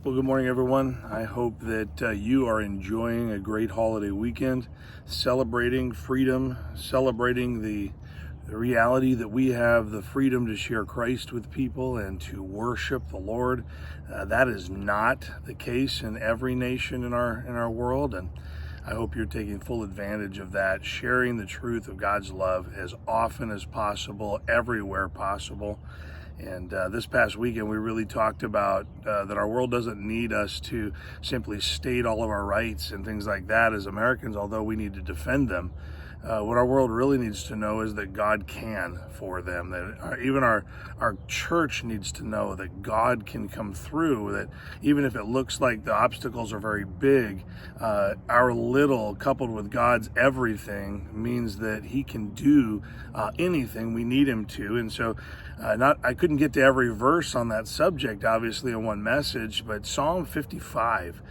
Well, good morning, everyone. I hope that you are enjoying a great holiday weekend, celebrating freedom, celebrating the reality that we have the freedom to share Christ with people and to worship the Lord. That is not the case in every nation in our world, and I hope you're taking full advantage of that, sharing the truth of God's love as often as possible, everywhere possible. And this past weekend, we really talked about that our world doesn't need us to simply state all of our rights and things like that as Americans, although we need to defend them. What our world really needs to know is that God can for them, that even our church needs to know that God can come through, that even if it looks like the obstacles are very big, our little coupled with God's everything means that he can do anything we need him to. And so I couldn't get to every verse on that subject, obviously, in one message, but Psalm 55.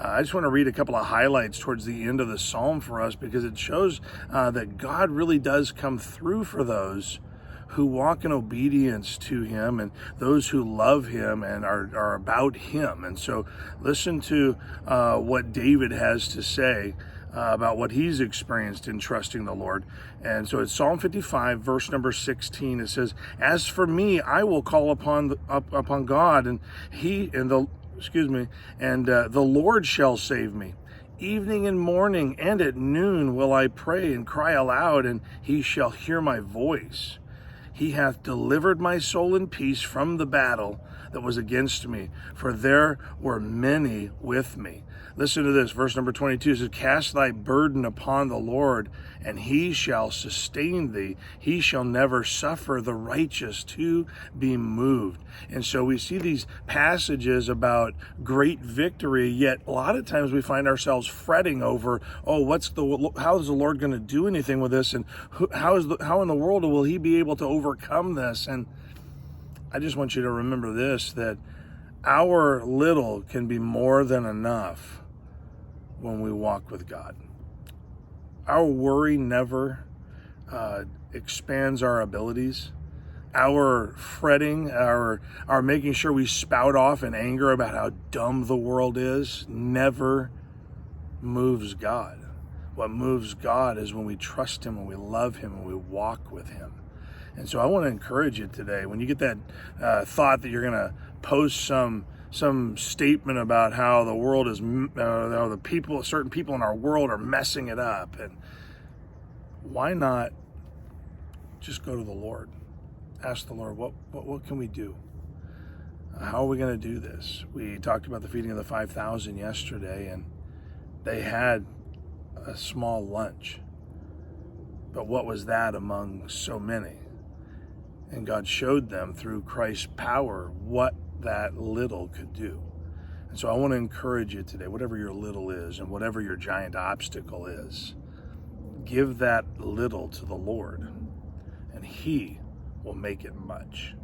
I just want to read a couple of highlights towards the end of the psalm for us because it shows that God really does come through for those who walk in obedience to him and those who love him and are about him. And so listen to what David has to say about what he's experienced in trusting the Lord. And so it's Psalm 55, verse number 16. It says, "As for me, I will call upon God, and the Lord shall save me. Evening and morning and at noon will I pray and cry aloud, and he shall hear my voice. He hath delivered my soul in peace from the battle that was against me, for there were many with me." Listen to this, verse number 22 says, "Cast thy burden upon the Lord, and he shall sustain thee. He shall never suffer the righteous to be moved." And so we see these passages about great victory, yet a lot of times we find ourselves fretting over, how is the Lord going to do anything with this? And how in the world will he be able to overcome this? And I just want you to remember this, that our little can be more than enough when we walk with God. Our worry never expands our abilities. Our fretting, our making sure we spout off in anger about how dumb the world is, never moves God. What moves God is when we trust him, when we love him, when we walk with him. And so I want to encourage you today, when you get that thought that you're going to post some statement about how the world is, certain people in our world are messing it up, and why not just go to the Lord? Ask the Lord, what can we do? How are we going to do this? We talked about the feeding of the 5,000 yesterday, and they had a small lunch. But what was that among so many? And God showed them through Christ's power what that little could do. And so I want to encourage you today, whatever your little is and whatever your giant obstacle is, give that little to the Lord, and he will make it much.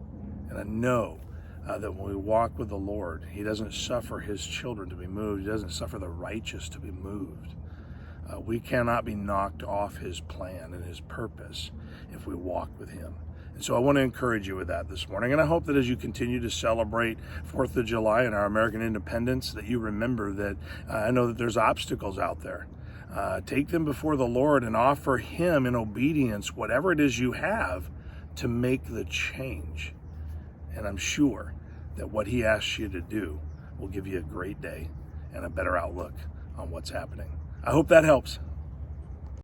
And I know that when we walk with the Lord, he doesn't suffer his children to be moved. He doesn't suffer the righteous to be moved. We cannot be knocked off his plan and his purpose if we walk with him. And so I want to encourage you with that this morning. And I hope that as you continue to celebrate 4th of July and our American independence, that you remember that I know that there's obstacles out there. Take them before the Lord and offer him in obedience whatever it is you have to make the change. And I'm sure that what he asks you to do will give you a great day and a better outlook on what's happening. I hope that helps.